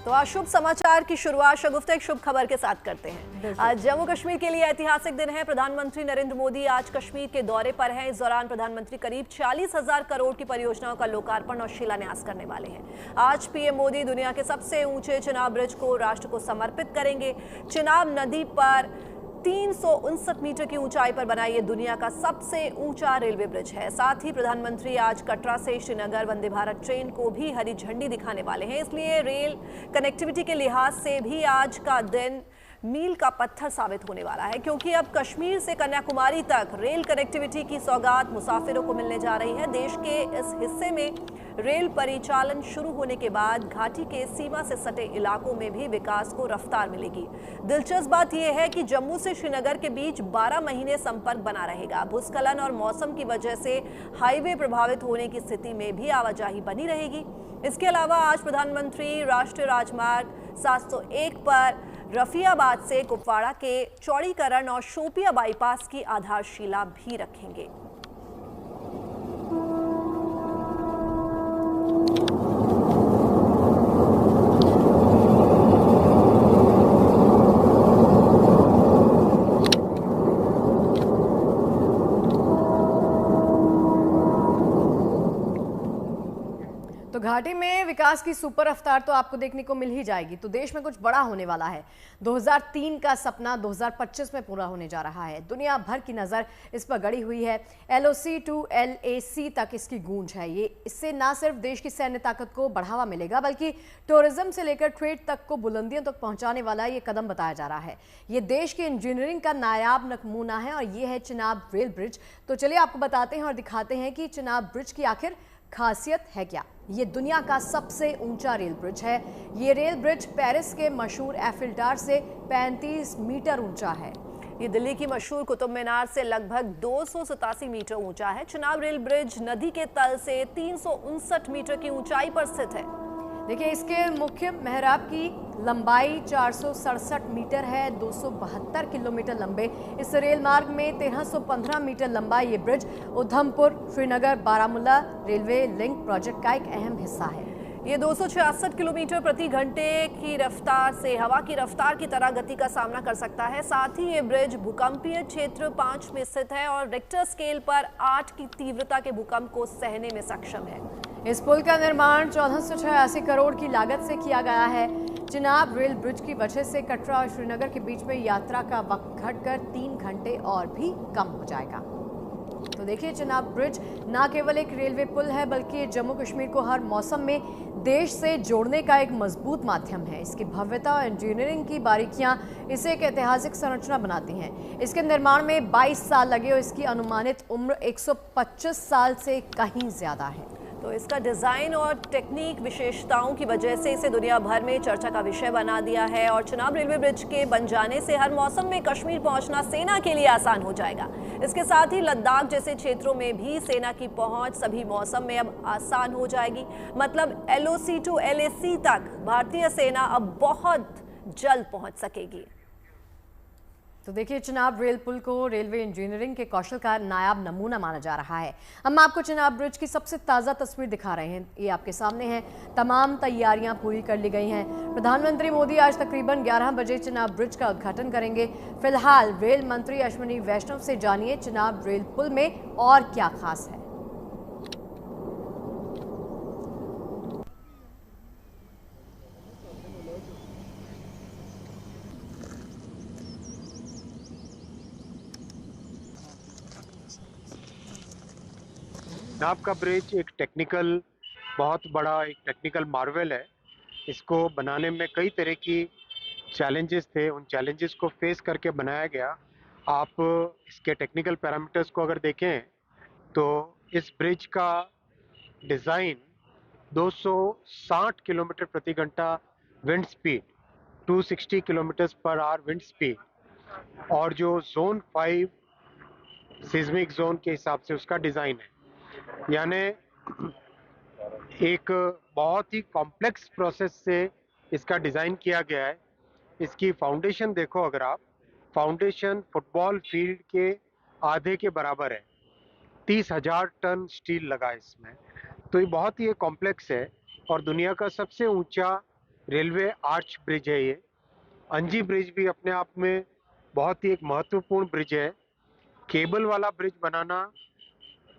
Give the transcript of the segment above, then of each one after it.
तो आज शुभ समाचार की शुरुआत शगुफ्ता एक शुभ खबर के साथ करते हैं। आज जम्मू कश्मीर के लिए ऐतिहासिक दिन है। प्रधानमंत्री नरेंद्र मोदी आज कश्मीर के दौरे पर हैं। इस दौरान प्रधानमंत्री करीब 40,000 करोड़ की परियोजनाओं का लोकार्पण और शिलान्यास करने वाले हैं। आज पीएम मोदी दुनिया के सबसे ऊंचे चिनाब ब्रिज को राष्ट्र को समर्पित करेंगे। चिनाब नदी पर 359 मीटर की ऊंचाई पर बना ये दुनिया का सबसे ऊंचा रेलवे ब्रिज है। साथ ही प्रधानमंत्री आज कटरा से श्रीनगर वंदे भारत ट्रेन को भी हरी झंडी दिखाने वाले हैं। इसलिए रेल कनेक्टिविटी के लिहाज से भी आज का दिन मील का पत्थर साबित होने वाला है, क्योंकि अब कश्मीर से कन्याकुमारी तक रेल कनेक्टिविटी की सौगात मुसाफिरों को मिलने जा रही है। देश के इस हिस्से में रेल परिचालन शुरू होने के बाद घाटी के सीमा से सटे इलाकों में भी विकास को रफ्तार मिलेगी। दिलचस्प बात यह है कि जम्मू से श्रीनगर के बीच 12 महीने संपर्क बना रहेगा। भूस्खलन और मौसम की वजह से हाईवे प्रभावित होने की स्थिति में भी आवाजाही बनी रहेगी। इसके अलावा आज प्रधानमंत्री राष्ट्रीय राजमार्ग 701 पर रफियाबाद से कुपवाड़ा के चौड़ीकरण और शोपिया बाईपास की आधारशिला भी रखेंगे। तो घाटी में विकास की सुपर रफ्तार तो आपको देखने को मिल ही जाएगी। तो देश में कुछ बड़ा होने वाला है। 2003 का सपना 2025 में पूरा होने जा रहा है। दुनिया भर की नजर इस पर गड़ी हुई है। LOC to LAC तक इसकी गूंज है। ये इससे ना सिर्फ देश की सैन्य ताकत को बढ़ावा मिलेगा, बल्कि टूरिज्म से लेकर ट्रेड तक को बुलंदियों तक पहुंचाने वाला ये कदम बताया जा रहा है। ये देश की इंजीनियरिंग का नायाब नमूना है और ये है चिनाब रेल ब्रिज। तो चलिए आपको बताते हैं और दिखाते हैं कि चिनाब ब्रिज की आखिर खासियत है क्या। ये दुनिया का सबसे ऊंचा रेल ब्रिज है। ये रेल ब्रिज पेरिस के मशहूर एफिल टावर से 35 मीटर ऊंचा है। ये दिल्ली की मशहूर कुतुब मीनार से लगभग 287 मीटर ऊंचा है। चिनाब रेल ब्रिज नदी के तल से 359 मीटर की ऊंचाई पर स्थित है। देखिए, इसके मुख्य मेहराब की लंबाई 467 मीटर है। 272 किलोमीटर लंबे इस रेल मार्ग में 1315 मीटर लंबा ये bridge Udhampur Srinagar Baramulla railway link project का एक अहम हिस्सा है। ये 266 किलोमीटर प्रति घंटे की रफ्तार से हवा की रफ्तार की तरह गति का सामना कर सकता है। साथ ही ये ब्रिज भूकंपीय क्षेत्र 5 में स्थित है और रिक्टर स्केल पर 8 की तीव्रता के भूकंप को सहने में सक्षम है। इस पुल का निर्माण 1486 करोड़ की लागत से किया गया है। चिनाब रेल ब्रिज की वजह से कटरा और श्रीनगर के बीच में यात्रा का वक्त घटकर 3 घंटे और भी कम हो जाएगा। तो देखिए, चिनाब ब्रिज ना केवल एक रेलवे पुल है, बल्कि जम्मू कश्मीर को हर मौसम में देश से जोड़ने का एक मजबूत माध्यम है। इसकी भव्यता और इंजीनियरिंग की बारीकियां इसे एक ऐतिहासिक संरचना बनाती हैं। इसके निर्माण में 22 साल लगे और इसकी अनुमानित उम्र 125 साल से कहीं ज्यादा है। तो इसका डिजाइन और टेक्निक विशेषताओं की वजह से इसे दुनिया भर में चर्चा का विषय बना दिया है और चिनाब रेलवे ब्रिज के बन जाने से हर मौसम में कश्मीर पहुंचना सेना के लिए आसान हो जाएगा। इसके साथ ही लद्दाख जैसे क्षेत्रों में भी सेना की पहुंच सभी मौसम में अब आसान हो जाएगी। मतलब LOC to LAC तक भारतीय सेना अब बहुत जल्द पहुंच सकेगी। तो देखिए, चिनाब रेल पुल को रेलवे इंजीनियरिंग के कौशल का नायाब नमूना माना जा रहा है। हम आपको चिनाब ब्रिज की सबसे ताज़ा तस्वीर दिखा रहे हैं। ये आपके सामने है। तमाम तैयारियां पूरी कर ली गई हैं। प्रधानमंत्री मोदी आज तकरीबन 11 बजे चिनाब ब्रिज का उद्घाटन करेंगे। फिलहाल रेल मंत्री अश्विनी वैष्णव से जानिए चिनाब रेल पुल में और क्या खास है। चिनाब का ब्रिज एक बहुत बड़ा एक टेक्निकल मार्वल है। इसको बनाने में कई तरह की चैलेंजेस थे। उन चैलेंजेस को फेस करके बनाया गया। आप इसके टेक्निकल पैरामीटर्स को अगर देखें तो इस ब्रिज का डिज़ाइन 260 किलोमीटर प्रति घंटा wind speed, 260 kilometre per hour wind speed और जो जोन 5 सिस्मिक जोन के हिसाब से उसका डिज़ाइन है। यानी एक बहुत ही कॉम्प्लेक्स प्रोसेस से इसका डिज़ाइन किया गया है। इसकी फाउंडेशन देखो, अगर आप फाउंडेशन फुटबॉल फील्ड के आधे के बराबर है। 30,000 टन स्टील लगा इसमें। तो ये बहुत ही कॉम्प्लेक्स है और दुनिया का सबसे ऊंचा रेलवे आर्च ब्रिज है ये। अंजी ब्रिज भी अपने आप में बहुत ही एक महत्वपूर्ण ब्रिज है। केबल वाला ब्रिज बनाना,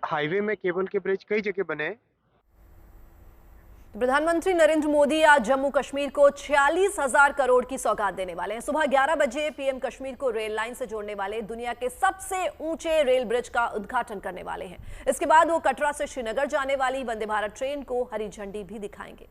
हाईवे में केबल के ब्रिज कई जगह बने हैं। प्रधानमंत्री नरेंद्र मोदी आज जम्मू कश्मीर को 46,000 करोड़ की सौगात देने वाले हैं। सुबह 11 बजे पीएम कश्मीर को रेल लाइन से जोड़ने वाले दुनिया के सबसे ऊंचे रेल ब्रिज का उद्घाटन करने वाले हैं। इसके बाद वो कटरा से श्रीनगर जाने वाली वंदे भारत ट्रेन को हरी झंडी भी दिखाएंगे।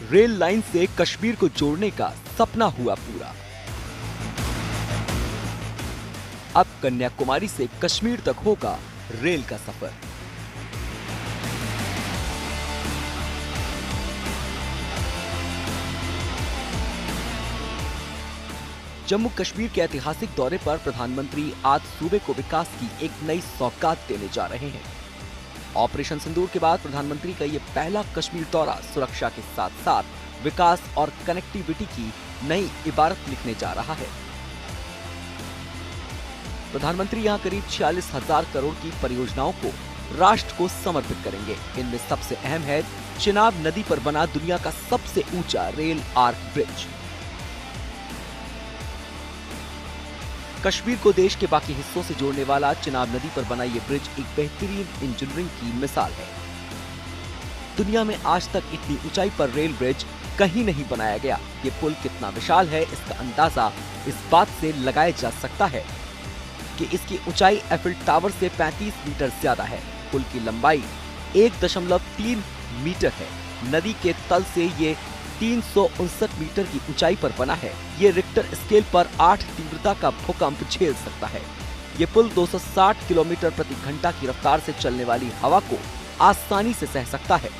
रेल लाइन से कश्मीर को जोड़ने का सपना हुआ पूरा। अब कन्याकुमारी से कश्मीर तक होगा रेल का सफर। जम्मू कश्मीर के ऐतिहासिक दौरे पर प्रधानमंत्री आज सूबे को विकास की एक नई सौगात देने जा रहे हैं। ऑपरेशन सिंदूर के बाद प्रधानमंत्री का ये पहला कश्मीर दौरा सुरक्षा के साथ साथ विकास और कनेक्टिविटी की नई इबारत लिखने जा रहा है। प्रधानमंत्री यहां करीब 46,000 करोड़ की परियोजनाओं को राष्ट्र को समर्पित करेंगे। इनमें सबसे अहम है चिनाब नदी पर बना दुनिया का सबसे ऊंचा रेल आर्क ब्रिज। कश्मीर को देश के बाकी हिस्सों से जोड़ने वाला चिनाब नदी पर बना ये ब्रिज एक बेहतरीन इंजीनियरिंग की मिसाल है। दुनिया में आज तक इतनी ऊंचाई पर रेल ब्रिज कहीं नहीं बनाया गया। ये पुल कितना विशाल है, इसका अंदाजा इस बात से लगाया जा सकता है कि इसकी ऊंचाई एफिल टावर से 35 मीटर ज्यादा है। पुल की लंबाई 1.3 मीटर है। नदी के तल से ये 359 मीटर की ऊंचाई पर बना है। ये रिक्टर स्केल पर 8 तीव्रता का भूकंप झेल सकता है। ये पुल 260 किलोमीटर प्रति घंटा की रफ्तार से चलने वाली हवा को आसानी से सह सकता है।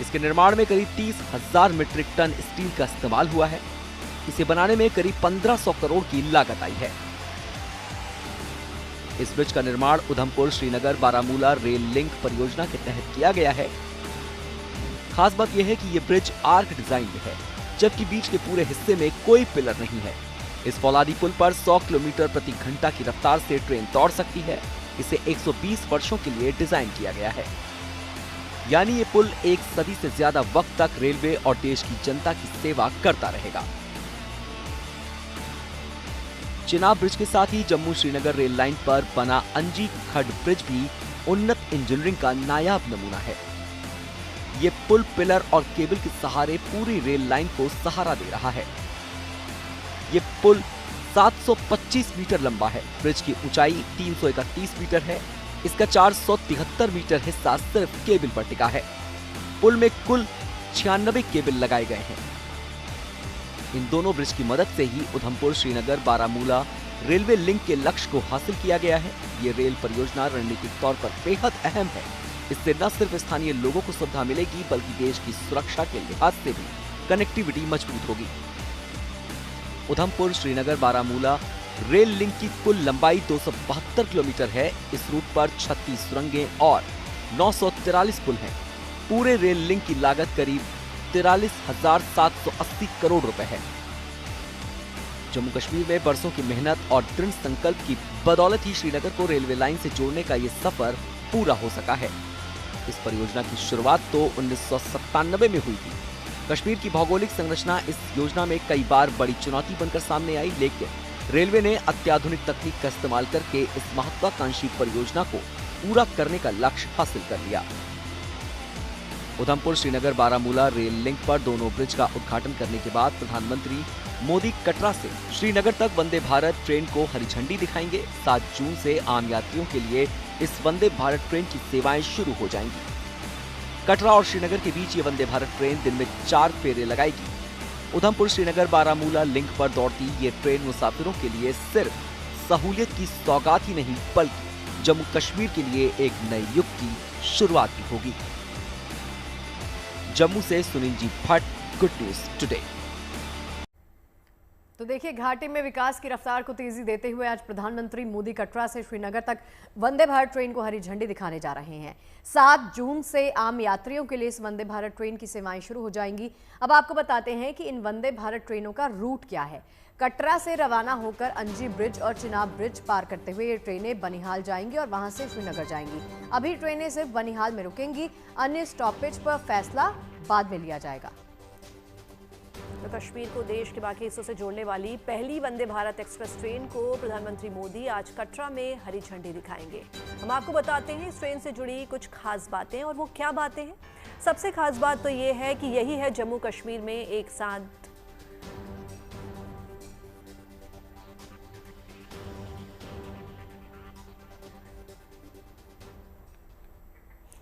इसके निर्माण में करीब 30,000 मीट्रिक टन स्टील का इस्तेमाल हुआ है। इसे बनाने में करीब 1500 करोड़ की लागत आई है। इस ब्रिज का निर्माण उधमपुर श्रीनगर बारामूला रेल लिंक परियोजना के तहत किया गया है। खास बात यह है कि यह ब्रिज आर्क डिजाइन में है, जबकि बीच के पूरे हिस्से में कोई पिलर नहीं है। इस फौलादी पुल पर 100 किलोमीटर प्रति घंटा की रफ्तार से ट्रेन दौड़ सकती है। इसे 120 वर्षों के लिए डिजाइन किया गया है, यानी ये पुल एक सदी से ज्यादा वक्त तक रेलवे और देश की जनता की सेवा करता रहेगा। चिनाब ब्रिज के साथ ही जम्मू श्रीनगर रेल लाइन पर बना अंजी खड ब्रिज भी उन्नत इंजीनियरिंग का नायाब नमूना है। ये पुल पिलर और केबल के सहारे पूरी रेल लाइन को सहारा दे रहा है। ये पुल 725 मीटर लंबा है। ब्रिज की ऊंचाई 331 मीटर है। इसका 473 मीटर हिस्सा सिर्फ केबल पर टिका है। पुल में कुल 96 केबल लगाए गए हैं। इन दोनों ब्रिज की मदद से ही उधमपुर श्रीनगर बारामूला रेलवे लिंक के लक्ष्य को हासिल किया गया है। ये रेल परियोजना रणनीतिक तौर पर बेहद अहम है। इससे न सिर्फ स्थानीय लोगों को सुविधा मिलेगी, बल्कि देश की सुरक्षा के लिहाज से भी कनेक्टिविटी मजबूत होगी। उधमपुर श्रीनगर बारामूला रेल लिंक की कुल लंबाई 272 किलोमीटर है। इस रूट पर 36 सुरंगें और 943 पुल हैं। पूरे रेल लिंक की लागत करीब 43,780 करोड़ रुपए है। जम्मू कश्मीर में बरसों की मेहनत और दृढ़ संकल्प की बदौलत ही श्रीनगर को रेलवे लाइन से जोड़ने का ये सफर पूरा हो सका है। इस परियोजना की शुरुआत तो 1997 में हुई थी। कश्मीर की भौगोलिक संरचना इस योजना में कई बार बड़ी चुनौती बनकर सामने आई, लेकिन रेलवे ने अत्याधुनिक तकनीक का इस्तेमाल करके इस महत्वाकांक्षी परियोजना को पूरा करने का लक्ष्य हासिल कर लिया। उधमपुर श्रीनगर बारामूला रेल लिंक पर दोनों ब्रिज का उद्घाटन करने के बाद प्रधानमंत्री मोदी कटरा से श्रीनगर तक वंदे भारत ट्रेन को हरी झंडी दिखाएंगे। 7 जून से आम यात्रियों के लिए इस वंदे भारत ट्रेन की सेवाएं शुरू हो जाएंगी। कटरा और श्रीनगर के बीच ये वंदे भारत ट्रेन दिन में 4 फेरे लगाएगी। उधमपुर श्रीनगर बारामूला लिंक पर दौड़ती ये ट्रेन मुसाफिरों के लिए सिर्फ सहूलियत की सौगात ही नहीं, बल्कि जम्मू कश्मीर के लिए एक नए युग की शुरुआत भी होगी। जम्मू से Sunil ji Bhatt, good news today. तो देखिए, घाटी में विकास की रफ्तार को तेजी देते हुए आज प्रधानमंत्री मोदी कटरा से श्रीनगर तक वंदे भारत ट्रेन को हरी झंडी दिखाने जा रहे हैं। 7 जून से आम यात्रियों के लिए इस वंदे भारत ट्रेन की सेवाएं शुरू हो जाएंगी। अब आपको बताते हैं कि इन वंदे भारत ट्रेनों का रूट क्या है। कटरा से रवाना होकर अंजी ब्रिज और चिनाब ब्रिज पार करते हुए ये ट्रेनें बनिहाल जाएंगी और वहां से श्रीनगर जाएंगी। अभी ट्रेनें सिर्फ बनिहाल में रुकेंगी, अन्य स्टॉपेज पर फैसला बाद में लिया जाएगा। तो कश्मीर को देश के बाकी हिस्सों से जोड़ने वाली पहली वंदे भारत एक्सप्रेस ट्रेन को प्रधानमंत्री मोदी आज कटरा में हरी झंडी दिखाएंगे। हम आपको बताते हैं इस ट्रेन से जुड़ी कुछ खास बातें, और वो क्या बातें हैं। सबसे खास बात तो ये है कि यही है जम्मू कश्मीर में एक साथ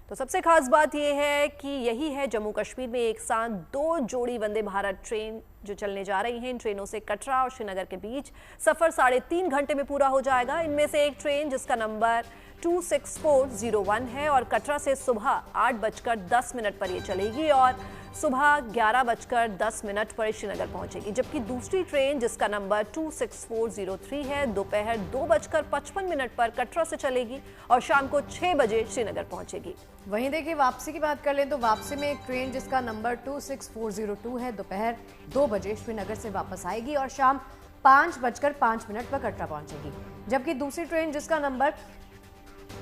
सबसे खास बात यह है कि यही है जम्मू कश्मीर में एक साथ 2 जोड़ी वंदे भारत ट्रेन जो चलने जा रही हैं। इन ट्रेनों से कटरा और श्रीनगर के बीच सफर 3.5 घंटे में पूरा हो जाएगा। इनमें से एक ट्रेन जिसका नंबर 26401 है और कटरा से सुबह 8:10 पर ये चलेगी और सुबह 11:10 पर श्रीनगर पहुंचेगी, जबकि दूसरी ट्रेन जिसका नंबर 26403 है दोपहर 2:55 पर कटरा से चलेगी और शाम को 6 बजे श्रीनगर पहुंचेगी। वहीं देखिए वापसी की बात कर लें तो वापसी में एक ट्रेन जिसका नंबर 26402 है दोपहर 2 बजे श्रीनगर से वापस आएगी और शाम 5:05 पर कटरा पहुंचेगी, जबकि दूसरी ट्रेन जिसका नंबर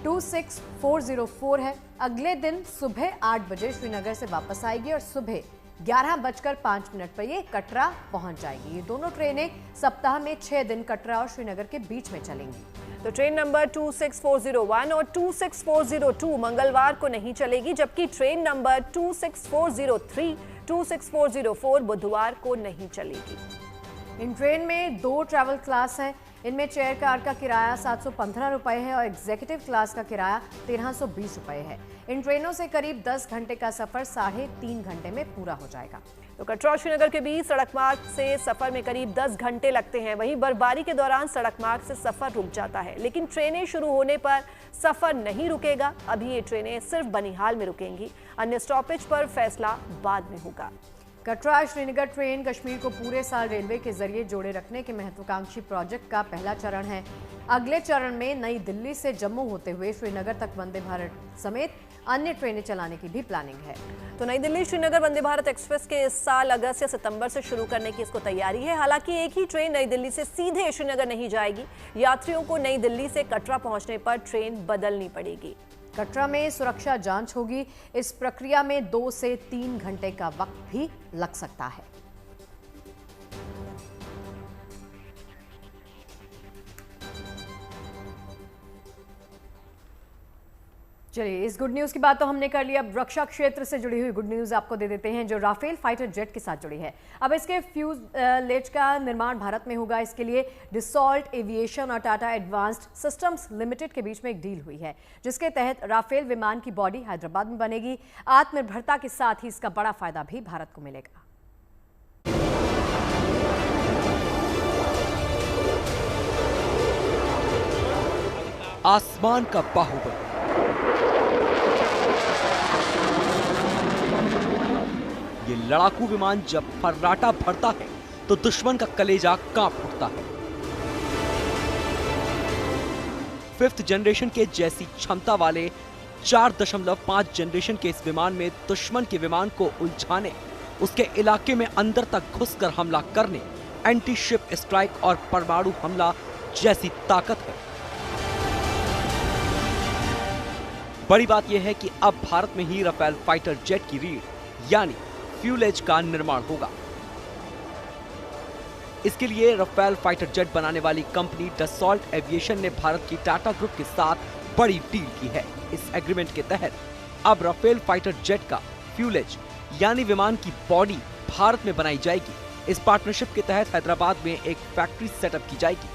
26404 है अगले दिन सुबह 8 बजे श्रीनगर से वापस आएगी और सुबह 11:05 पर ये कटरा पहुंच जाएगी। ये दोनों ट्रेनें सप्ताह में 6 दिन कटरा और श्रीनगर के बीच में चलेंगी। तो ट्रेन नंबर 26401 और 26402 मंगलवार को नहीं चलेगी, जबकि ट्रेन नंबर 26403, 26404 बुधवार को नहीं चलेगी। इन ट्रेन में 2 ट्रैवल क्लास हैं। इनमें चेयर कार का किराया 715 रुपये है और एग्जीक्यूटिव क्लास का किराया 1320 रुपये है। इन ट्रेनों से करीब 10 घंटे का सफर 3.5 घंटे में पूरा हो जाएगा। तो कटरा और श्रीनगर के बीच सड़क मार्ग से सफर में करीब 10 घंटे लगते हैं। वहीं बर्फबारी के दौरान सड़क मार्ग से सफर रुक जाता है, लेकिन ट्रेनें शुरू होने पर सफर नहीं रुकेगा। अभी ये ट्रेनें सिर्फ बनिहाल में रुकेंगी, अन्य स्टॉपेज पर फैसला बाद में होगा। कटरा श्रीनगर ट्रेन कश्मीर को पूरे साल रेलवे के जरिए जोड़े रखने के महत्वाकांक्षी प्रोजेक्ट का पहला चरण है। अगले चरण में नई दिल्ली से जम्मू होते हुए श्रीनगर तक वंदे भारत समेत अन्य ट्रेनें चलाने की भी प्लानिंग है। तो नई दिल्ली श्रीनगर वंदे भारत एक्सप्रेस के इस साल अगस्त या सितंबर से शुरू करने की इसको तैयारी है। हालांकि एक ही ट्रेन नई दिल्ली से सीधे श्रीनगर नहीं जाएगी। यात्रियों को नई दिल्ली से कटरा पहुंचने पर ट्रेन बदलनी पड़ेगी। कटरा में सुरक्षा जांच होगी। इस प्रक्रिया में 2 से 3 घंटे का वक्त भी लग सकता है। चलिए, इस गुड न्यूज की बात तो हमने कर ली। अब रक्षा क्षेत्र से जुड़ी हुई गुड न्यूज आपको दे देते हैं, जो राफेल फाइटर जेट के साथ जुड़ी है। अब इसके फ्यूजलेज का निर्माण भारत में होगा। इसके लिए डिसॉल्ट एविएशन और टाटा एडवांस्ड सिस्टम्स लिमिटेड के बीच में एक डील हुई है, जिसके तहत राफेल विमान की बॉडी हैदराबाद में बनेगी। आत्मनिर्भरता के साथ ही इसका बड़ा फायदा भी भारत को मिलेगा। आसमान का बाहुबली, ये लड़ाकू विमान जब फर्राटा भरता है तो दुश्मन का कलेजा कांप उठता है। 5th जनरेशन के जैसी क्षमता वाले 4.5 जनरेशन के इस विमान में दुश्मन के विमान को उलझाने, उसके इलाके में अंदर तक घुसकर हमला करने, एंटी शिप स्ट्राइक और परमाणु हमला जैसी ताकत है। बड़ी बात यह है कि अब भारत में ही राफेल फाइटर जेट की रीढ़ यानी फ्यूलेज का निर्माण होगा। इसके लिए राफेल फाइटर जेट बनाने वाली कंपनी डसॉल्ट एविएशन ने भारत की टाटा ग्रुप के साथ बड़ी डील की है। इस एग्रीमेंट के तहत अब राफेल फाइटर जेट का फ्यूलेज यानी विमान की बॉडी भारत में बनाई जाएगी। इस पार्टनरशिप के तहत हैदराबाद में एक फैक्ट्री सेटअप की जाएगी।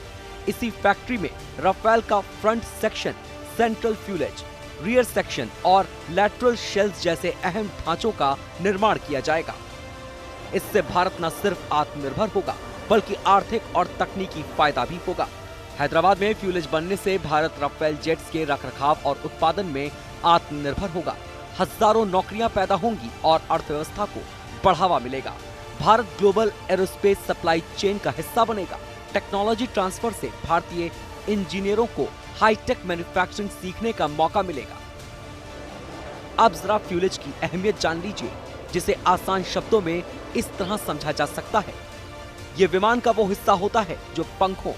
इसी फैक्ट्री में राफेल का front section, central fuselage, rear section और लैटरल शेल्स जैसे अहम ढांचों का निर्माण किया जाएगा। इससे भारत न सिर्फ आत्मनिर्भर होगा बल्कि आर्थिक और तकनीकी फायदा भी होगा। हैदराबाद में फ्यूलेज बनने से भारत राफेल जेट्स के रखरखाव और उत्पादन में आत्मनिर्भर होगा। हजारों नौकरियां पैदा होंगी और अर्थव्यवस्था को बढ़ावा मिलेगा। Bharat global aerospace supply chain का हिस्सा बनेगा। टेक्नोलॉजी ट्रांसफर से भारतीय इंजीनियरों को हाईटेक मैन्युफैक्चरिंग सीखने का मौका मिलेगा। अब जरा फ्यूलेज की अहमियत जान लीजिए, जिसे आसान शब्दों में इस तरह समझा जा सकता है। ये विमान का वो हिस्सा होता है जो पंखों,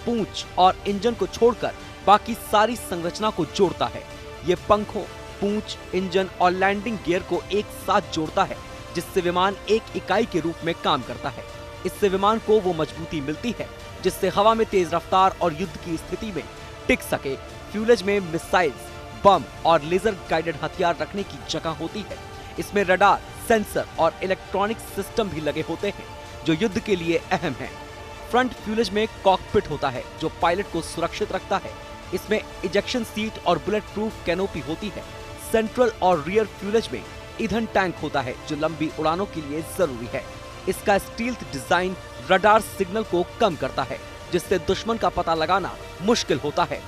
पूंछ और इंजन को छोड़कर बाकी सारी संरचना को जोड़ता है। ये पंखों, पूंछ, इंजन और लैंडिंग गियर को एक साथ जोड़ता है, जिससे विमान एक इकाई के रूप में काम करता है। इससे विमान को वो मजबूती मिलती है जिससे हवा में तेज रफ्तार और युद्ध की स्थिति में टिक सके। फ्यूलेज में मिसाइल्स, बम और लेजर गाइडेड हथियार रखने की जगह होती है। इसमें रडार, सेंसर और इलेक्ट्रॉनिक सिस्टम भी लगे होते हैं जो युद्ध के लिए अहम हैं। फ्रंट फ्यूलेज में कॉकपिट होता है जो पायलट को सुरक्षित रखता है। इसमें इजेक्शन सीट और बुलेट प्रूफ कैनोपी होती है। सेंट्रल और रियर फ्यूलेज में ईंधन टैंक होता है जो लंबी उड़ानों के लिए जरूरी है। इसका स्टील्थ डिजाइन रडार सिग्नल को कम करता है जिससे दुश्मन का पता लगाना मुश्किल होता है।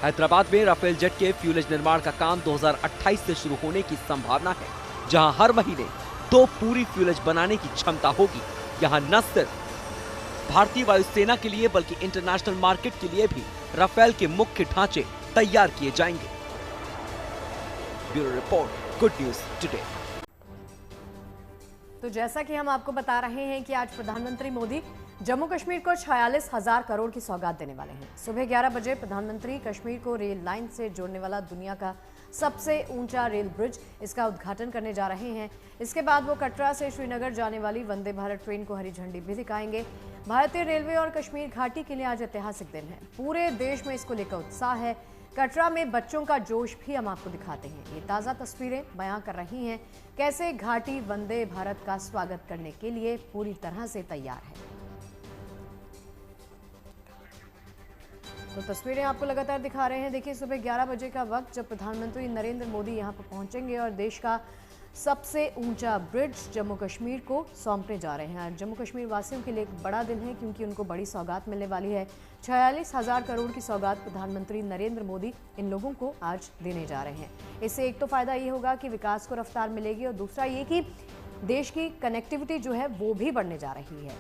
हैदराबाद में राफेल जेट के फ्यूलेज निर्माण का काम 2028 से शुरू होने की संभावना है, जहां हर महीने 2 पूरी फ्यूलेज बनाने की क्षमता होगी। यहां न सिर्फ भारतीय वायुसेना के लिए बल्कि इंटरनेशनल मार्केट के लिए भी राफेल के मुख्य ढांचे तैयार किए जाएंगे। Bureau report, good news today. तो जैसा कि हम आपको बता रहे हैं कि आज प्रधानमंत्री मोदी जम्मू कश्मीर को 46,000 करोड़ की सौगात देने वाले हैं। सुबह 11 बजे प्रधानमंत्री कश्मीर को रेल लाइन से जोड़ने वाला दुनिया का सबसे ऊंचा रेल ब्रिज, इसका उद्घाटन करने जा रहे हैं। इसके बाद वो कटरा से श्रीनगर जाने वाली वंदे भारत ट्रेन को हरी झंडी भी दिखाएंगे। भारतीय रेलवे और कश्मीर घाटी के लिए आज ऐतिहासिक दिन है। पूरे देश में इसको लेकर उत्साह है। कटरा में बच्चों का जोश भी हम आपको दिखाते हैं। ये ताज़ा तस्वीरें बयां कर रही हैं कैसे घाटी वंदे भारत का स्वागत करने के लिए पूरी तरह से तैयार है। तो तस्वीरें आपको लगातार दिखा रहे हैं। देखिए, सुबह 11 बजे का वक्त जब प्रधानमंत्री नरेंद्र मोदी यहां पर पहुंचेंगे और देश का सबसे ऊंचा ब्रिज जम्मू कश्मीर को सौंपने जा रहे हैं। जम्मू कश्मीर वासियों के लिए एक बड़ा दिन है क्योंकि उनको बड़ी सौगात मिलने वाली है। 46,000 करोड़ की सौगात प्रधानमंत्री नरेंद्र मोदी इन लोगों को आज देने जा रहे हैं। इससे एक तो फायदा ये होगा कि विकास को रफ्तार मिलेगी और दूसरा ये कि देश की कनेक्टिविटी जो है वो भी बढ़ने जा रही है।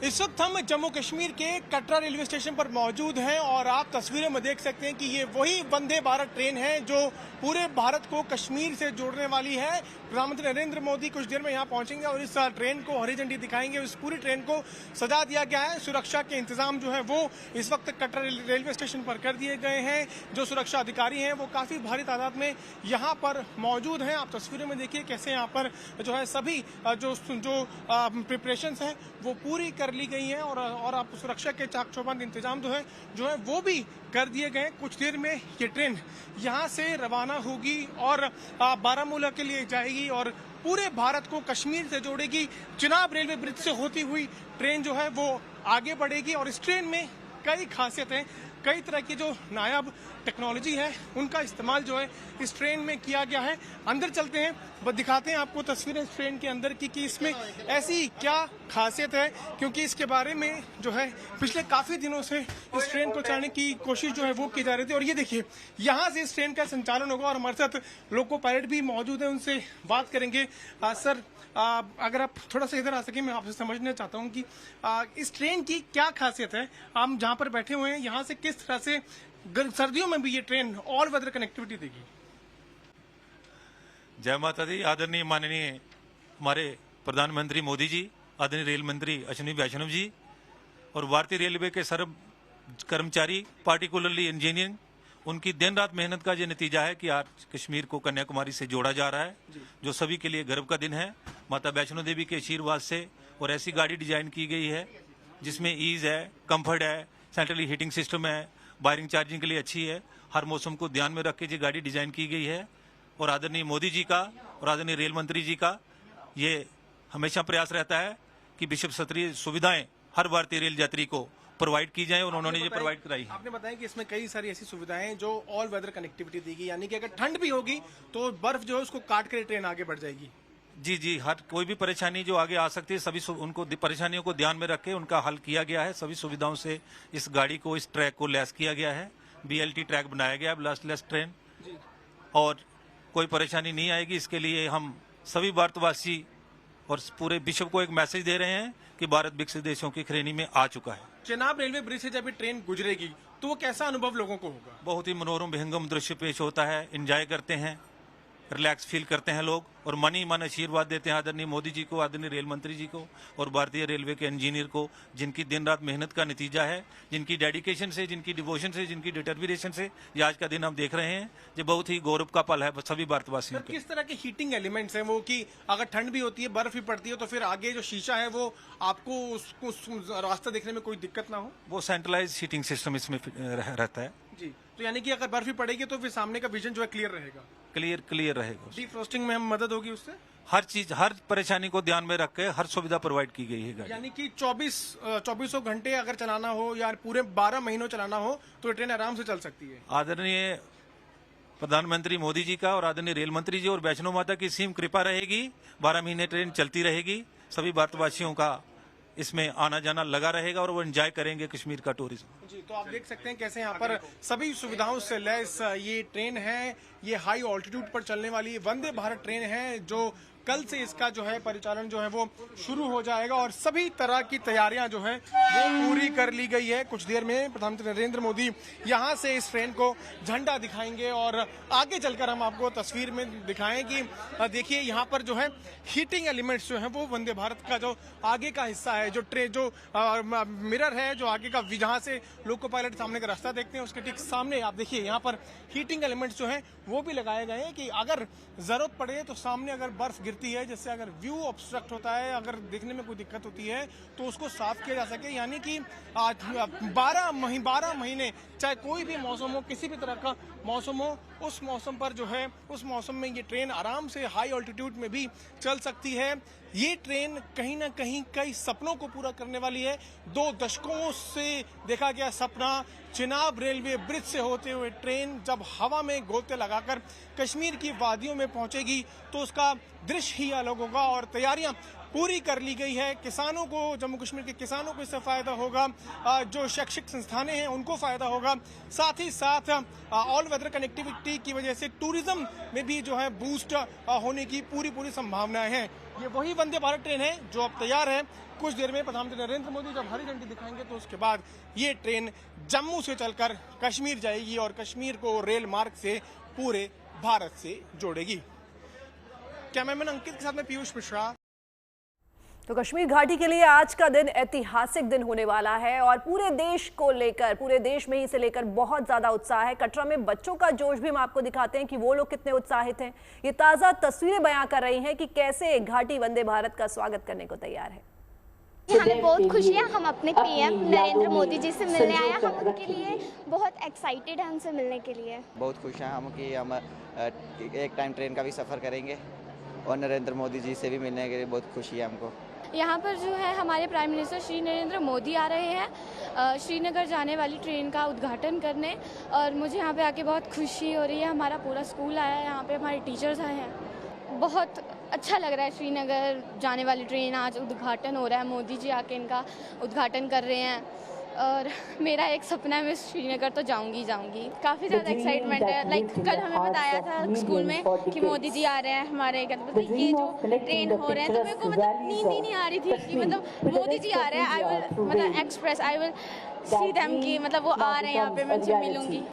इस वक्त हम जम्मू कश्मीर के कटरा रेलवे स्टेशन पर मौजूद हैं और आप तस्वीरों में देख सकते हैं कि ये वही वंदे भारत ट्रेन है जो पूरे भारत को कश्मीर से जोड़ने वाली है। प्रधानमंत्री नरेंद्र मोदी कुछ देर में यहाँ पहुंचेंगे और इस ट्रेन को हरी झंडी दिखाएंगे। इस पूरी ट्रेन को सजा दिया गया है। सुरक्षा के इंतजाम जो है वो इस वक्त कटरा रेलवे स्टेशन पर कर दिए गए हैं। जो सुरक्षा अधिकारी हैं वो काफी भारी तादाद में यहाँ पर मौजूद हैं। आप तस्वीरों में देखिए कैसे यहाँ पर जो है सभी जो प्रिपरेशंस हैं वो पूरी कर ली गई हैं और आप सुरक्षा के चाक चौबंद इंतजाम जो है वो भी कर दिए गए। कुछ देर में ये ट्रेन यहाँ से रवाना होगी और बारामूला के लिए जाएगी और पूरे भारत को कश्मीर से जोड़ेगी। चिनाब रेलवे ब्रिज से होती हुई ट्रेन जो है वो आगे बढ़ेगी और इस ट्रेन में कई खासियतें, कई तरह की जो नायाब टेक्नोलॉजी है उनका इस्तेमाल जो है इस ट्रेन में किया गया है। अंदर चलते हैं, दिखाते हैं आपको तस्वीरें इस ट्रेन के अंदर की कि इसमें ऐसी क्या खासियत है, क्योंकि इसके बारे में जो है पिछले काफी दिनों से इस ट्रेन को चलाने की कोशिश जो है वो की जा रही थी। और ये देखिए यहाँ से इस ट्रेन का संचालन होगा और हमारे साथ लोको पायलट भी मौजूद है, उनसे बात करेंगे। सर, अगर आप थोड़ा सा इधर आ सके, मैं आपसे समझना चाहता हूँ कि इस ट्रेन की क्या खासियत है। हम जहाँ पर बैठे हुए हैं यहाँ से किस तरह से सर्दियों में भी ये ट्रेन ऑल वेदर कनेक्टिविटी देगी। जय माता दी। आदरणीय माननीय हमारे प्रधानमंत्री मोदी जी, आदरणीय रेल मंत्री अश्विनी वैष्णव जी और भारतीय रेलवे के सर्व कर्मचारी, पार्टिकुलरली इंजीनियरिंग, उनकी दिन रात मेहनत का ये नतीजा है कि आज कश्मीर को कन्याकुमारी से जोड़ा जा रहा है, जो सभी के लिए गर्व का दिन है। माता वैष्णो देवी के आशीर्वाद से और ऐसी गाड़ी डिजाइन की गई है जिसमें ईज है, कंफर्ट है, सेंट्रली हीटिंग सिस्टम है, वायरिंग चार्जिंग के लिए अच्छी है। हर मौसम को ध्यान में रख के ये गाड़ी डिजाइन की गई है और आदरणीय मोदी जी का और आदरणीय रेल मंत्री जी का ये हमेशा प्रयास रहता है कि विश्व स्तरीय सुविधाएं हर भारतीय रेल यात्री को प्रोवाइड की जाए और उन्होंने ये प्रोवाइड कराई है। आपने बताया कि इसमें कई सारी ऐसी सुविधाएं जो ऑल वेदर कनेक्टिविटी देगी, यानी कि अगर ठंड भी होगी तो बर्फ जो है उसको काट कर ट्रेन आगे बढ़ जाएगी। जी जी, हर कोई भी परेशानी जो आगे आ सकती है सभी उनको परेशानियों को ध्यान में रख के उनका हल किया गया है। सभी सुविधाओं से इस गाड़ी को, इस ट्रैक को लैस किया गया है। BLT ट्रैक बनाया गया है, ब्लास्टलेस ट्रेन, और कोई परेशानी नहीं आएगी। इसके लिए हम सभी भारतवासी और पूरे विश्व को एक मैसेज दे रहे हैं कि भारत विकसित देशों की श्रेणी में आ चुका है। चिनाब रेलवे ब्रिज से जब ट्रेन गुजरेगी तो वो कैसा अनुभव लोगों को होगा? बहुत ही मनोरम विहंगम दृश्य पेश होता है, एंजॉय करते हैं रिलैक्स फील करते हैं लोग और मन ही मन आशीर्वाद देते हैं आदरणीय मोदी जी को, आदरणीय रेल मंत्री जी को और भारतीय रेलवे के इंजीनियर को, जिनकी दिन रात मेहनत का नतीजा है, जिनकी डेडिकेशन से, जिनकी डिवोशन से, जिनकी डिटर्मिनेशन से ये आज का दिन हम देख रहे हैं। ये बहुत ही गौरव का पल है सभी भारतवासियों के। किस तरह के हीटिंग एलिमेंट्स हैं वो, कि अगर ठंड भी होती है, बर्फ भी पड़ती है, तो फिर आगे जो शीशा है वो आपको उसको रास्ता देखने में कोई दिक्कत ना हो? वो सेंट्रलाइज हीटिंग सिस्टम इसमें रहता है जी, तो यानी कि अगर बर्फ भी पड़ेगी तो फिर सामने का विजन जो है क्लियर रहेगा। क्लियर रहेगा। डिफ्रॉस्टिंग में हम मदद होगी उससे? हर चीज, हर परेशानी को ध्यान में रख के हर सुविधा प्रोवाइड की गई है गाड़ी। यानी कि 24 घंटे अगर चलाना हो या पूरे 12 महीनों चलाना हो तो ट्रेन आराम से चल सकती है। आदरणीय प्रधानमंत्री मोदी जी का और आदरणीय रेल मंत्री जी और वैष्णो माता की सीम कृपा रहेगी, 12 महीने ट्रेन चलती रहेगी। सभी भारतवासियों का इसमें आना जाना लगा रहेगा और वो एंजॉय करेंगे कश्मीर का टूरिज्म। जी, तो आप देख सकते हैं कैसे यहाँ पर सभी सुविधाओं से लैस ये ट्रेन है। ये हाई ऑल्टीट्यूड पर चलने वाली वंदे भारत ट्रेन है, जो कल से इसका जो है परिचालन जो है वो शुरू हो जाएगा और सभी तरह की तैयारियां जो है वो पूरी कर ली गई है। कुछ देर में प्रधानमंत्री नरेंद्र मोदी यहां से इस ट्रेन को झंडा दिखाएंगे और आगे चलकर हम आपको तस्वीर में दिखाएं कि देखिए यहाँ पर जो है हीटिंग एलिमेंट्स जो है वो वंदे भारत का जो आगे का हिस्सा है, जो ट्रेन जो मिरर है, जो आगे का जहाँ से लोको पायलट सामने का रास्ता देखते हैं उसके ठीक सामने आप देखिए यहाँ पर हीटिंग एलिमेंट्स जो है वो भी लगाए गए हैं कि अगर जरूरत पड़े तो सामने अगर बर्फ गिरती है, जिससे अगर व्यू ऑब्स्ट्रक्ट होता है, अगर देखने में कोई दिक्कत होती है तो उसको साफ किया जा सके। यानी कि 12 महीने चाहे कोई भी मौसम हो, किसी भी तरह का मौसम हो, उस मौसम पर जो है उस मौसम में ये ट्रेन आराम से हाई ऑल्टीट्यूड में भी चल सकती है। ये ट्रेन कहीं ना कहीं कई सपनों को पूरा करने वाली है। 2 दशकों से देखा गया सपना, चिनाब रेलवे ब्रिज से होते हुए ट्रेन जब हवा में गोते लगाकर कश्मीर की वादियों में पहुंचेगी तो उसका दृश्य ही अलग होगा और तैयारियां पूरी कर ली गई है। किसानों को, जम्मू कश्मीर के किसानों को इससे फायदा होगा, जो शैक्षिक संस्थानें हैं उनको फायदा होगा, साथ ही साथ ऑल वेदर कनेक्टिविटी की वजह से टूरिज्म में भी जो है बूस्ट होने की पूरी संभावनाएं हैं। ये वही वंदे भारत ट्रेन है जो अब तैयार है। कुछ देर में प्रधानमंत्री नरेंद्र मोदी जब हरी झंडी दिखाएंगे तो उसके बाद ये ट्रेन जम्मू से चलकर कश्मीर जाएगी और कश्मीर को रेल मार्ग से पूरे भारत से जोड़ेगी। कैमरामैन अंकित के साथ में पीयूष मिश्रा। तो कश्मीर घाटी के लिए आज का दिन ऐतिहासिक दिन होने वाला है और पूरे देश को लेकर, पूरे देश में ही इसे लेकर बहुत ज्यादा उत्साह है। कटरा में बच्चों का जोश भी हम आपको दिखाते हैं कि वो लोग कितने उत्साहित हैं। ये ताजा तस्वीरें बयां कर रही हैं कि कैसे घाटी वंदे भारत का स्वागत करने को तैयार है। हमें बहुत खुशी है, हम अपने पीएम नरेंद्र मोदी जी से मिलने आए हैं। हम उनके लिए बहुत एक्साइटेड हैं, उनसे मिलने के लिए बहुत खुश हैं हम कि हम एक टाइम ट्रेन का भी सफ़र करेंगे और नरेंद्र मोदी जी से भी मिलने के लिए बहुत खुशी है हमको। यहाँ पर जो है हमारे प्राइम मिनिस्टर श्री नरेंद्र मोदी आ रहे हैं श्रीनगर जाने वाली ट्रेन का उद्घाटन करने, और मुझे यहाँ पे आके बहुत खुशी हो रही है। हमारा पूरा स्कूल आया है, यहाँ पे हमारे टीचर्स आए हैं। बहुत अच्छा लग रहा है। श्रीनगर जाने वाली ट्रेन आज उद्घाटन हो रहा है, मोदी जी आके इनका उद्घाटन कर रहे हैं और मेरा एक सपना है मैं श्रीनगर तो जाऊंगी। काफ़ी ज़्यादा एक्साइटमेंट है। लाइक कल हमें बताया था स्कूल में कि मोदी जी आ रहे हैं हमारे, मतलब ये जो ट्रेन हो रहे हैं, तो मेरे को मतलब नींद ही नहीं आ रही थी कि मतलब मोदी जी आ रहे हैं। आई विल मतलब express, I will see them कि मतलब वो आ रहे हैं यहाँ पे, मैं उनसे मिलूंगी।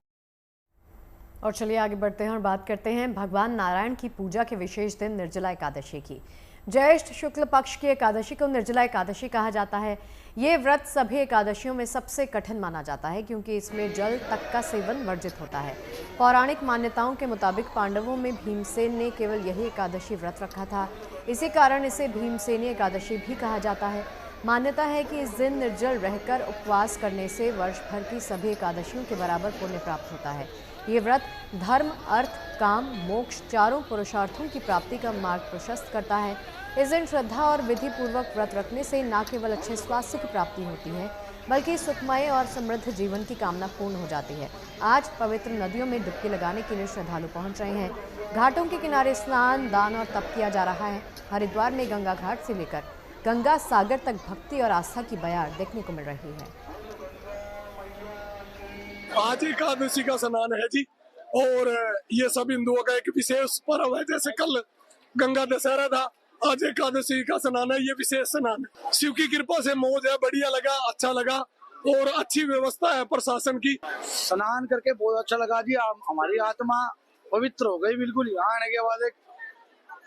और चलिए आगे बढ़ते हैं और बात करते हैं भगवान नारायण की पूजा के विशेष दिन निर्जला एकादशी की। ज्येष्ठ शुक्ल पक्ष की एकादशी को निर्जला एकादशी कहा जाता है। ये व्रत सभी एकादशियों में सबसे कठिन माना जाता है क्योंकि इसमें जल तक का सेवन वर्जित होता है। पौराणिक मान्यताओं के मुताबिक पांडवों में भीमसेन ने केवल यही एकादशी व्रत रखा था, इसी कारण इसे भीमसेनी एकादशी भी कहा जाता है। मान्यता है कि इस दिन निर्जल रहकर उपवास करने से वर्ष भर की सभी एकादशियों के बराबर पुण्य प्राप्त होता है। ये व्रत धर्म, अर्थ, काम, मोक्ष चारों पुरुषार्थों की प्राप्ति का मार्ग प्रशस्त करता है। इस दिन श्रद्धा और विधि पूर्वक व्रत रखने से न केवल अच्छे स्वास्थ्य की प्राप्ति होती है बल्कि सुखमय और समृद्ध जीवन की कामना पूर्ण हो जाती है। आज पवित्र नदियों में डुबकी लगाने के लिए श्रद्धालु पहुंच रहे हैं। घाटों के किनारे स्नान, दान और तप किया जा रहा है। हरिद्वार में गंगा घाट से लेकर गंगा सागर तक भक्ति और आस्था की बयार देखने को मिल रही है। आज एकादशी का स्नान है जी, और ये सब हिंदुओं का एक विशेष पर्व है। जैसे कल गंगा दशहरा था, आज एकादशी का स्नान है, ये विशेष स्नान है। शिव की कृपा से मौज है, बढ़िया लगा, अच्छा लगा और अच्छी व्यवस्था है प्रशासन की। स्नान करके बहुत अच्छा लगा जी। हमारी आत्मा पवित्र हो गई बिल्कुल। यहाँ आने के बाद एक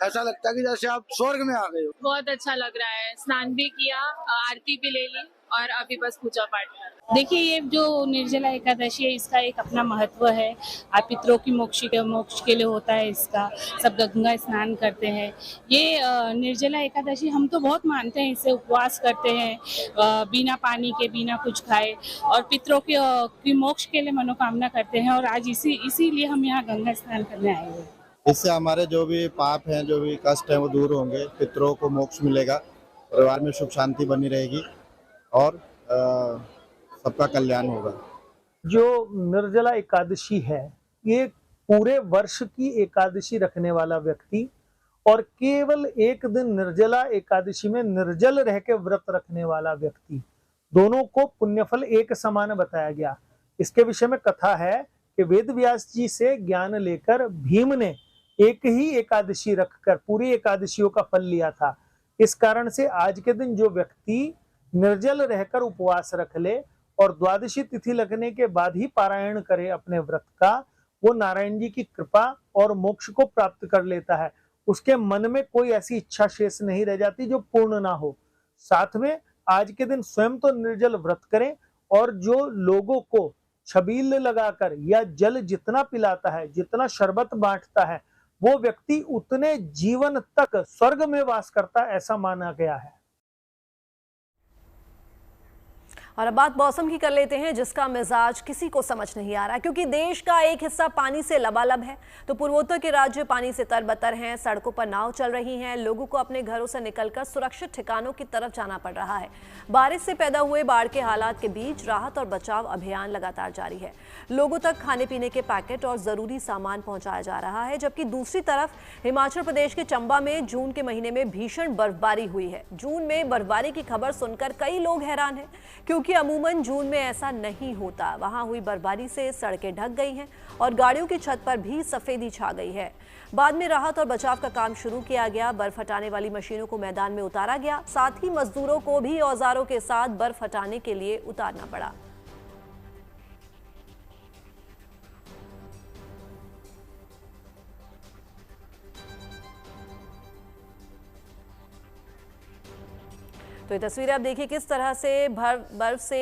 ऐसा लगता है कि जैसे आप स्वर्ग में आ गए हो। बहुत अच्छा लग रहा है, स्नान भी किया, आरती भी ले ली और अभी बस पूजा पाठ कर। देखिए ये जो निर्जला एकादशी है इसका एक अपना महत्व है। आप पितरों की मोक्ष के लिए होता है इसका, सब गंगा स्नान करते हैं। ये निर्जला एकादशी हम तो बहुत मानते हैं, इससे उपवास करते हैं बिना पानी के, बिना कुछ खाए, और पितरों की मोक्ष के लिए मनोकामना करते हैं। और आज इसीलिए हम यहाँ गंगा स्नान करने आए हुए। इससे हमारे जो भी पाप हैं, जो भी कष्ट हैं वो दूर होंगे, पितरों को मोक्ष मिलेगा, परिवार में सुख शांति बनी रहेगी और सबका कल्याण होगा। जो निर्जला एकादशी है ये पूरे वर्ष की एकादशी रखने वाला व्यक्ति और केवल एक दिन निर्जला एकादशी में निर्जल रह के व्रत रखने वाला व्यक्ति, दोनों को पुण्यफल एक समान बताया गया। इसके विषय में कथा है कि वेद व्यास जी से ज्ञान लेकर भीम ने एक ही एकादशी रखकर पूरी एकादशियों का फल लिया था। इस कारण से आज के दिन जो व्यक्ति निर्जल रहकर उपवास रख ले और द्वादशी तिथि लगने के बाद ही पारायण करे अपने व्रत का, वो नारायण जी की कृपा और मोक्ष को प्राप्त कर लेता है। उसके मन में कोई ऐसी इच्छा शेष नहीं रह जाती जो पूर्ण ना हो। साथ में आज के दिन स्वयं तो निर्जल व्रत करें और जो लोगों को छबील लगाकर या जल जितना पिलाता है, जितना शरबत बांटता है, वो व्यक्ति उतने जीवन तक स्वर्ग में वास करता, ऐसा माना गया है। और अब बात मौसम की कर लेते हैं, जिसका मिजाज किसी को समझ नहीं आ रहा, क्योंकि देश का एक हिस्सा पानी से लबालब है तो पूर्वोत्तर के राज्य पानी से तरबतर हैं। सड़कों पर नाव चल रही हैं, लोगों को अपने घरों से निकलकर सुरक्षित ठिकानों की तरफ जाना पड़ रहा है। बारिश से पैदा हुए बाढ़ के हालात के बीच राहत और बचाव अभियान लगातार जारी है। लोगों तक खाने पीने के पैकेट और जरूरी सामान पहुंचाया जा रहा है, जबकि दूसरी तरफ हिमाचल प्रदेश के चंबा में जून के महीने में भीषण बर्फबारी हुई है। जून में बर्फबारी की खबर सुनकर कई लोग हैरान हैं, क्योंकि अमूमन जून में ऐसा नहीं होता। वहां हुई बर्फबारी से सड़कें ढक गई हैं और गाड़ियों की छत पर भी सफेदी छा गई है। बाद में राहत और बचाव का काम शुरू किया गया। बर्फ हटाने वाली मशीनों को मैदान में उतारा गया, साथ ही मजदूरों को भी औजारों के साथ बर्फ हटाने के लिए उतारना पड़ा। तो ये तस्वीरें आप देखिए किस तरह से बर्फ से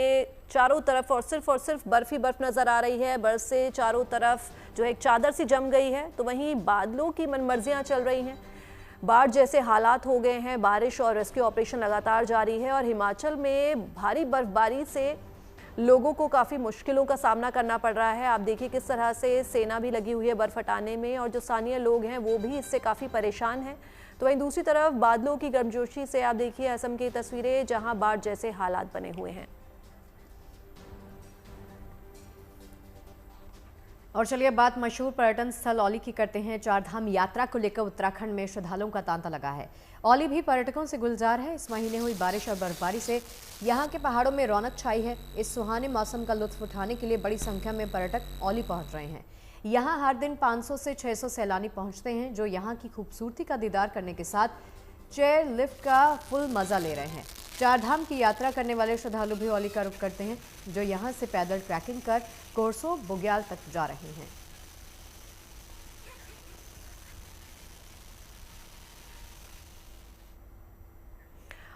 चारों तरफ और सिर्फ बर्फ ही बर्फ नजर आ रही है। बर्फ से चारों तरफ जो एक चादर सी जम गई है, तो वहीं बादलों की मनमर्जियां चल रही हैं। बाढ़ जैसे हालात हो गए हैं। बारिश और रेस्क्यू ऑपरेशन लगातार जारी है और हिमाचल में भारी बर्फबारी से लोगों को काफ़ी मुश्किलों का सामना करना पड़ रहा है। आप देखिए किस तरह से सेना भी लगी हुई है बर्फ हटाने में, और जो स्थानीय लोग हैं वो भी इससे काफ़ी परेशान हैं। तो वहीं दूसरी तरफ बादलों की गर्मजोशी से आप देखिए असम की तस्वीरें, जहां बाढ़ जैसे हालात बने हुए हैं। और चलिए बात मशहूर पर्यटन स्थल औली की करते हैं। चारधाम यात्रा को लेकर उत्तराखंड में श्रद्धालुओं का तांता लगा है। औली भी पर्यटकों से गुलजार है। इस महीने हुई बारिश और बर्फबारी से यहाँ के पहाड़ों में रौनक छाई है। इस सुहाने मौसम का लुत्फ उठाने के लिए बड़ी संख्या में पर्यटक औली पहुँच रहे हैं। यहाँ हर दिन 500 से 600 सैलानी पहुँचते हैं, जो यहाँ की खूबसूरती का दीदार करने के साथ चेयर लिफ्ट का फुल मजा ले रहे हैं। चारधाम की यात्रा करने वाले श्रद्धालु भी औली का रुख करते हैं, जो यहाँ से पैदल ट्रैकिंग कर कोरसो बुग्याल तक जा रहे हैं।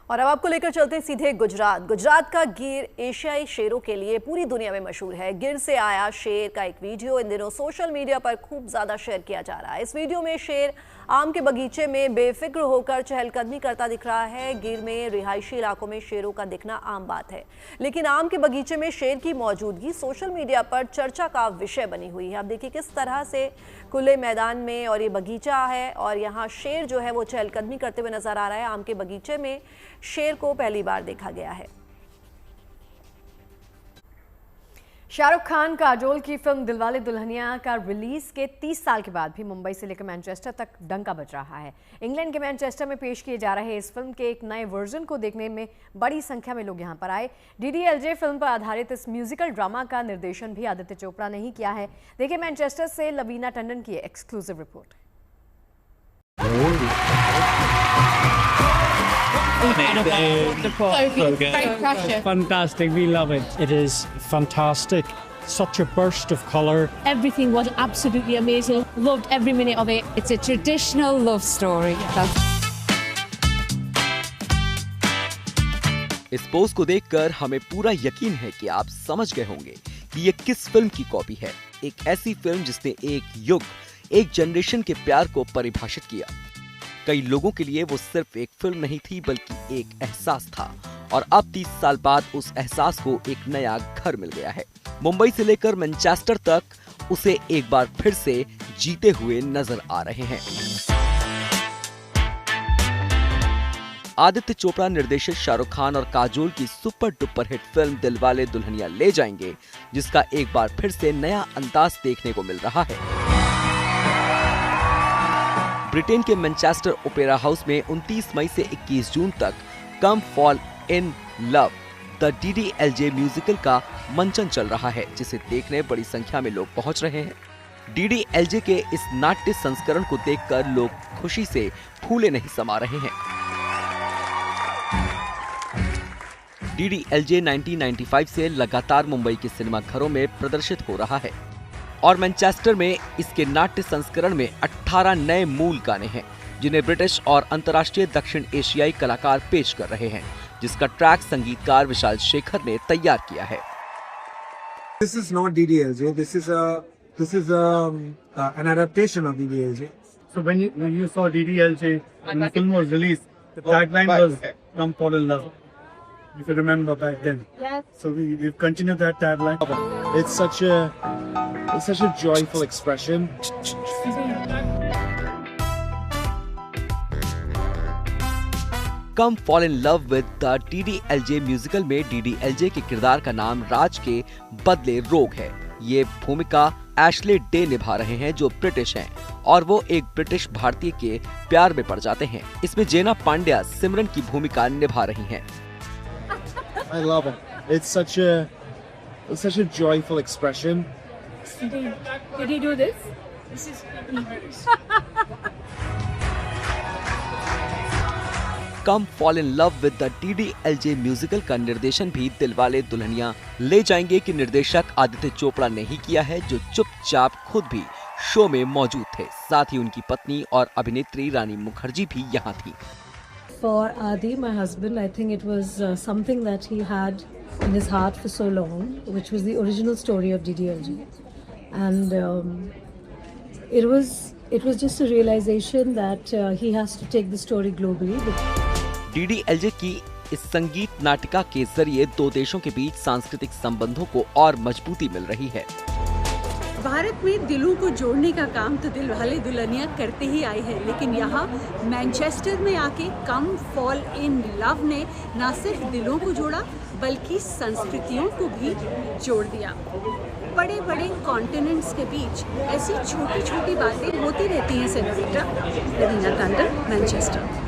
और अब आपको लेकर चलते हैं सीधे गुजरात। गुजरात का गिर एशियाई शेरों के लिए पूरी दुनिया में मशहूर है। गिर से आया शेर का एक वीडियो इन दिनों सोशल मीडिया पर खूब ज्यादा शेयर किया जा रहा है। इस वीडियो में शेर आम के बगीचे में बेफिक्र होकर चहलकदमी करता दिख रहा है। गिर में रिहायशी इलाकों में शेरों का दिखना आम बात है, लेकिन आम के बगीचे में शेर की मौजूदगी सोशल मीडिया पर चर्चा का विषय बनी हुई है। आप देखिए किस तरह से खुले मैदान में और ये बगीचा है और यहाँ शेर जो है वो चहलकदमी करते हुए नजर आ रहा है। आम के बगीचे में शेर को पहली बार देखा गया है। शाहरुख खान काजोल की फिल्म दिलवाले दुल्हनिया का रिलीज के 30 साल के बाद भी मुंबई से लेकर मैनचेस्टर तक डंका बज रहा है। इंग्लैंड के मैनचेस्टर में पेश किए जा रहे इस फिल्म के एक नए वर्जन को देखने में बड़ी संख्या में लोग यहां पर आए। DDLJ फिल्म पर आधारित इस म्यूजिकल ड्रामा का निर्देशन भी आदित्य चोपड़ा ने ही किया है। देखिए मैनचेस्टर से लवीना टंडन की exclusive report. Fantastic, we love it. It is fantastic. such a burst of colour. Everything was absolutely amazing. Loved every minute of it. It's a traditional love story. इस पोस्ट को देखकर हमें पूरा यकीन है कि आप समझ गए होंगे कि ये किस फिल्म की कॉपी है। एक ऐसी फिल्म जिसने एक युग, एक जनरेशन के प्यार को परिभाषित किया। कई लोगों के लिए वो सिर्फ एक फिल्म नहीं थी बल्कि एक एहसास था, और अब 30 साल बाद उस एहसास को एक नया घर मिल गया है। मुंबई से लेकर मैनचेस्टर तक उसे एक बार फिर से जीते हुए नजर आ रहे हैं। आदित्य चोपड़ा निर्देशित शाहरुख खान और काजोल की super duper hit film Dilwale Dulhania ले जाएंगे, जिसका एक बार फिर से नया अंदाज देखने को मिल रहा है। ब्रिटेन के मैनचेस्टर ओपेरा हाउस में 29 मई से 21 जून तक come fall in love the DDLJ musical का मंचन चल रहा है, जिसे देखने बड़ी संख्या में लोग पहुंच रहे हैं। DDLJ के इस नाट्य संस्करण को देखकर लोग खुशी से फूले नहीं समा रहे हैं। DDLJ 1995 से लगातार मुंबई के सिनेमाघरों में प्रदर्शित हो रहा है और मैनचेस्टर में इसके नाट्य संस्करण में 18 नए मूल गाने हैं, जिन्हें ब्रिटिश और अंतर्राष्ट्रीय दक्षिण एशियाई कलाकार पेश कर रहे हैं, जिसका ट्रैक संगीतकार विशाल शेखर ने तैयार किया है। This is not DDLJ. This is an adaptation of DDLJ. So when you saw DDLJ when the film was released, the tagline was "Come Fall in Love." If you remember back then. Yes. So we've continued that tagline. It's such a joyful expression. Come fall in love with the DDLJ musical में DDLJ के किरदार का नाम राज के बदले रोग है। ये भूमिका एशले डे निभा रहे हैं, जो ब्रिटिश हैं, और वो एक ब्रिटिश भारतीय के प्यार में पड़ जाते हैं। इसमें जेना पांड्या सिमरन की भूमिका निभा रही हैं। I love it. It's such a joyful expression. Did he do this? This is come fall in love with the DDLJ musical का निर्देशन भी दिलवाले दुल्हनिया ले जाएंगे कि निर्देशक आदित्य चोपड़ा ने ही किया है, जो चुपचाप खुद भी शो में मौजूद थे। साथ ही उनकी पत्नी और अभिनेत्री रानी मुखर्जी भी यहाँ थी। For Adi, my husband, I think it was something that he had in his heart for so long, which was the original story of DDLJ, and it was just a realization that he has to take the story globally. DDLJ की इस संगीत नाटिका के जरिए दो देशों के बीच सांस्कृतिक संबंधों को और मजबूती मिल रही है। भारत में दिलों को जोड़ने का काम तो दिलवाले दुल्हनिया करते ही आए हैं, लेकिन यहाँ मैनचेस्टर में आके कम फॉल इन लव ने न सिर्फ दिलों को जोड़ा बल्कि संस्कृतियों को भी जोड़ दिया। बड़े बड़े कॉन्टिनेंट्स के बीच ऐसी छोटी छोटी बातें होती रहती हैं। Senorita Raveena Tandon, Manchester.